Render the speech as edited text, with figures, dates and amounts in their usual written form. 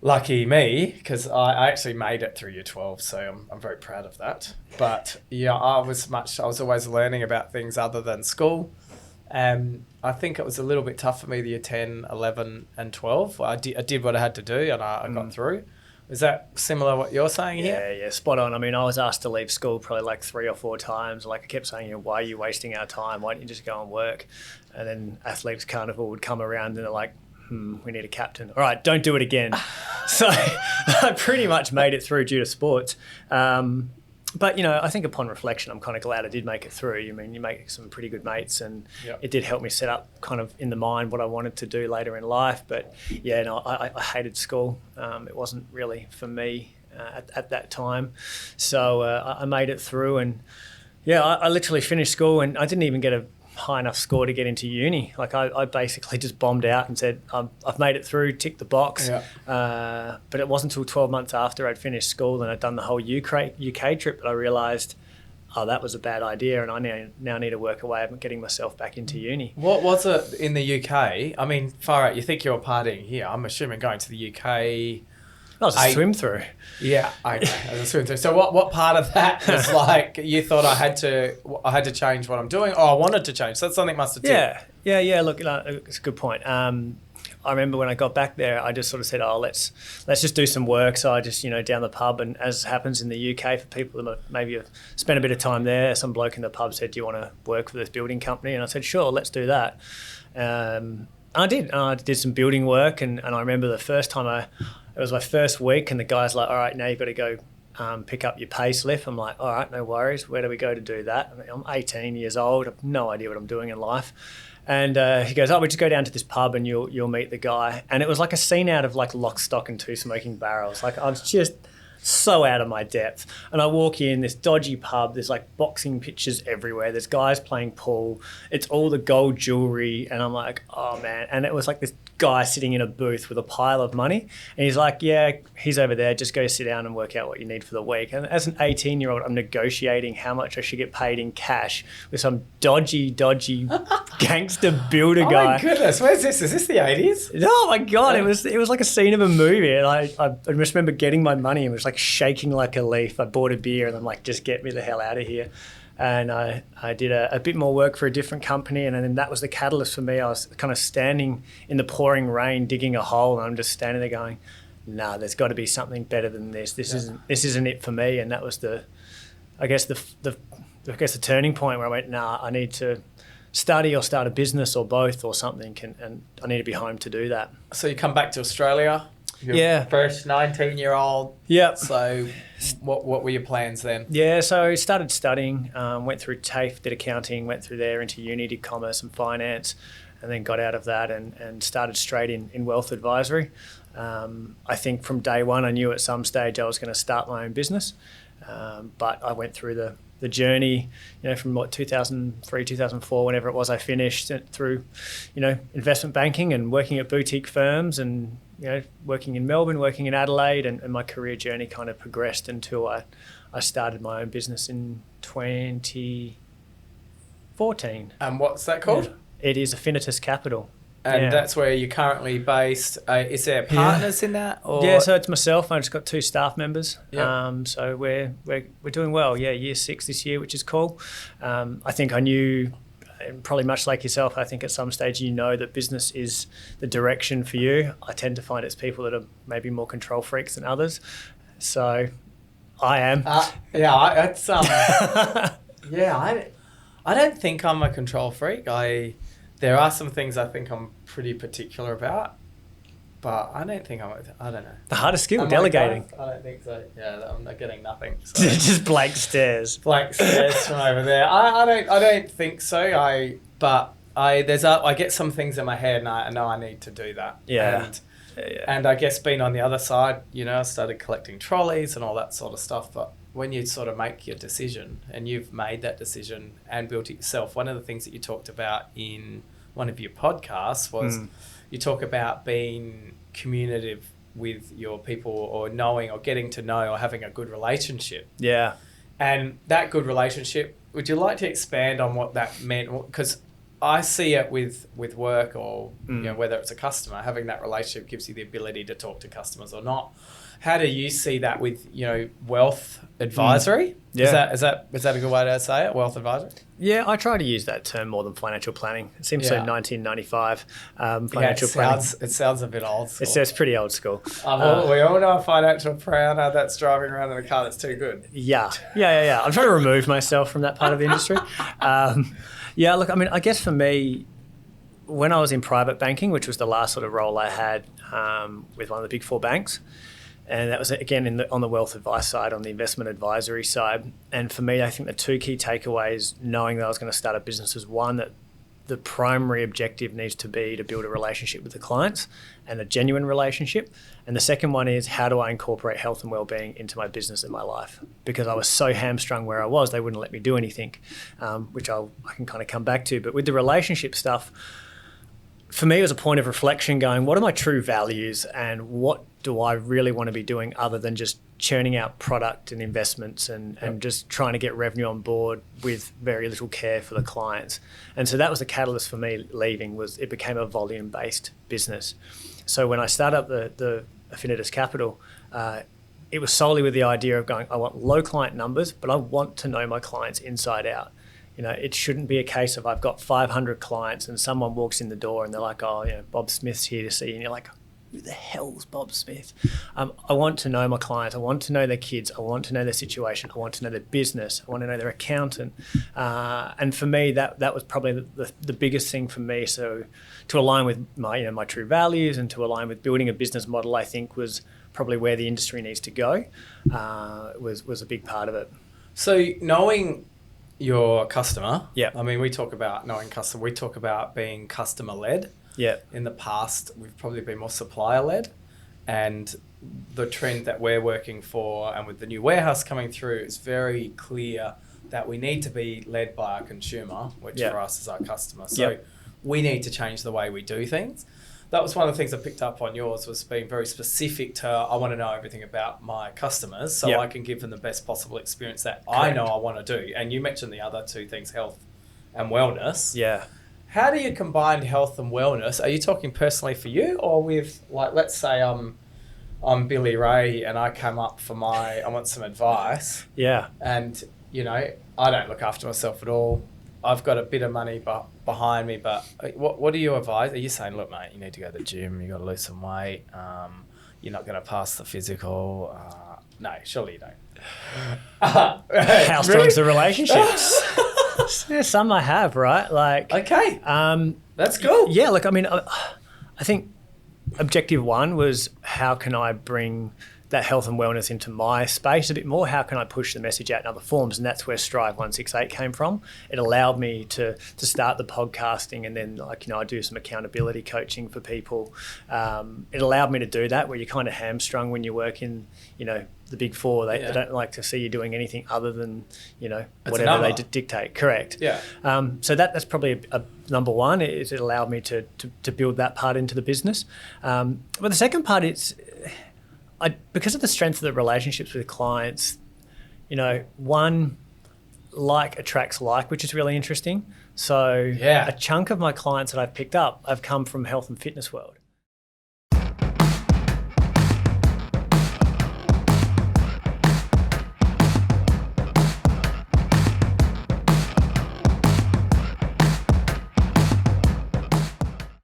lucky me, because I actually made it through year 12, so I'm very proud of that. But yeah, I was always learning about things other than school. I think it was a little bit tough for me the year 10, 11 and 12. I did what I had to do, and I got through. Is that similar to what you're saying here? Yeah, spot on. I mean, I was asked to leave school probably like 3 or 4 times. Like I kept saying, why are you wasting our time? Why don't you just go and work? And then Athletes Carnival would come around and they're like, we need a captain. All right, don't do it again. So I pretty much made it through due to sports. But, I think upon reflection, I'm kind of glad I did make it through. I mean, you make some pretty good mates, and It did help me set up kind of in the mind what I wanted to do later in life. But, yeah, no, I hated school. It wasn't really for me at that time. So I made it through, and, I literally finished school, and I didn't even get a high enough score to get into uni. Like I basically just bombed out and said, I've made it through, tick the box. But it wasn't until 12 months after I'd finished school and I'd done the whole UK trip that I realised, that was a bad idea, and I now need to work a way of getting myself back into uni. What was it in the UK? I mean, far out, you think you're partying here. I'm assuming going to the UK... That was a swim through. Yeah, okay, as a swim through. So what part of that was like you thought I had to change what I'm doing, or I wanted to change? So something must have tipped. Yeah. Look, it's a good point. I remember when I got back there, I just sort of said, let's just do some work. So I just, down the pub, and as happens in the UK for people that maybe have spent a bit of time there, some bloke in the pub said, do you want to work for this building company? And I said, sure, let's do that. I did. I did some building work, and I remember the first time it was my first week, and the guy's like, all right, now you've got to go pick up your pay slip. I'm like, all right, no worries. Where do we go to do that? I mean, I'm 18 years old. I have no idea what I'm doing in life. And he goes, we just go down to this pub and you'll meet the guy. And it was like a scene out of like Lock, Stock and Two Smoking Barrels. Like I was just so out of my depth. And I walk in this dodgy pub. There's like boxing pitches everywhere. There's guys playing pool. It's all the gold jewelry. And I'm like, oh man. And it was like this guy sitting in a booth with a pile of money. And he's like, yeah, he's over there. Just go sit down and work out what you need for the week. And as an 18-year-old, I'm negotiating how much I should get paid in cash with some dodgy gangster builder guy. Oh my goodness. Where's this? Is this the 80s? Oh my God. It was like a scene of a movie. And I just remember getting my money and was like shaking like a leaf. I bought a beer and I'm like, just get me the hell out of here. And I did a bit more work for a different company, and then that was the catalyst for me. I was kind of standing in the pouring rain digging a hole, and I'm just standing there going, nah, there's got to be something better than this. This isn't it for me. And that was the turning point where I went, nah, I need to study or start a business or both or something, and I need to be home to do that. So you come back to Australia. First 19-year-old. Yep. So what were your plans then? Yeah, so I started studying, went through TAFE, did accounting, went through there into uni, did commerce and finance, and then got out of that and started straight in wealth advisory. I think from day one I knew at some stage I was going to start my own business, but I went through the journey, from 2003, 2004, whenever it was I finished, through, investment banking and working at boutique firms and, working in Melbourne, working in Adelaide, and my career journey kind of progressed until I started my own business in 2014. And what's that called? Yeah. It is Affinitas Capital. And that's where you're currently based. Is there partners in that? Or? Yeah, so it's myself. I just got 2 staff members. Yep. So we're doing well. Yeah, year 6 this year, which is cool. I think I knew, probably much like yourself, I think at some stage that business is the direction for you. I tend to find it's people that are maybe more control freaks than others. So I am. I don't think I'm a control freak. There are some things I think I'm pretty particular about, but I don't think I don't know. The hardest skill, delegating. I don't think so. Yeah, I'm not getting nothing. So. Just blank stares. Blank stares from over there. I don't think so. I get some things in my head and I know I need to do that. Yeah. And I guess being on the other side, I started collecting trolleys and all that sort of stuff, but when you sort of make your decision and you've made that decision and built it yourself, one of the things that you talked about in one of your podcasts was you talk about being communicative with your people, or knowing or getting to know or having a good relationship. Yeah. And that good relationship, would you like to expand on what that meant? Because I see it with work or whether it's a customer, having that relationship gives you the ability to talk to customers or not. How do you see that with wealth advisory? Yeah. Is that a good way to say it? Wealth advisory? Yeah, I try to use that term more than financial planning. It seems so 1995 financial planning. It sounds a bit old school. It's pretty old school. We all know a financial planner that's driving around in a car that's too good. Yeah. I'm trying to remove myself from that part of the industry. Yeah, look, I mean, I guess for me, when I was in private banking, which was the last sort of role I had with one of the big four banks, and that was, again, on the wealth advice side, on the investment advisory side. And for me, I think the two key takeaways, knowing that I was going to start a business, is one, that the primary objective needs to be to build a relationship with the clients and a genuine relationship. And the second one is, how do I incorporate health and wellbeing into my business and my life? Because I was so hamstrung where I was, they wouldn't let me do anything, which I can kind of come back to. But with the relationship stuff, for me, it was a point of reflection going, what are my true values and what do I really want to be doing other than just churning out product and investments and just trying to get revenue on board with very little care for the clients. And so that was the catalyst for me leaving, was it became a volume-based business. So when I started up the Affinitas Capital, it was solely with the idea of going, I want low client numbers, but I want to know my clients inside out. It shouldn't be a case of I've got 500 clients and someone walks in the door and they're like, Bob Smith's here to see you. And you're like, who the hell's Bob Smith? I want to know my clients. I want to know their kids. I want to know their situation. I want to know their business. I want to know their accountant. And for me, that was probably the biggest thing for me. So to align with my true values and to align with building a business model, I think was probably where the industry needs to go, was a big part of it. So knowing your customer. Yeah. I mean, we talk about knowing customer. We talk about being customer led. Yeah. In the past, we've probably been more supplier led, and the trend that we're working for, and with the new warehouse coming through, it's very clear that we need to be led by our consumer, which for us is our customer. So we need to change the way we do things. That was one of the things I picked up on yours, was being very specific to, I want to know everything about my customers so I can give them the best possible experience that I know I want to do. And you mentioned the other two things, health and wellness. Yeah. How do you combine health and wellness? Are you talking personally for you, or with, like, let's say I'm Billy Ray and I come up for I want some advice. Yeah. And, I don't look after myself at all. I've got a bit of money behind me, but what do you advise? Are you saying, look, mate, you need to go to the gym, you got to lose some weight, you're not going to pass the physical? No, surely you don't. How strong's the relationships? Yeah, some I have, right? Like, okay, that's cool. Yeah, look, I mean, I think objective one was, how can I bring that health and wellness into my space a bit more? How can I push the message out in other forms? And that's where Strive 168 came from. It allowed me to start the podcasting, and then I do some accountability coaching for people. It allowed me to do that, where you're kind of hamstrung when you work in, the big four. They don't like to see you doing anything other than, whatever they dictate. Correct. Yeah. So that's probably a number one, is it allowed me to build that part into the business. But the second part is, because of the strength of the relationships with clients, one, like attracts like, which is really interesting. So a chunk of my clients that I've picked up have come from health and fitness world.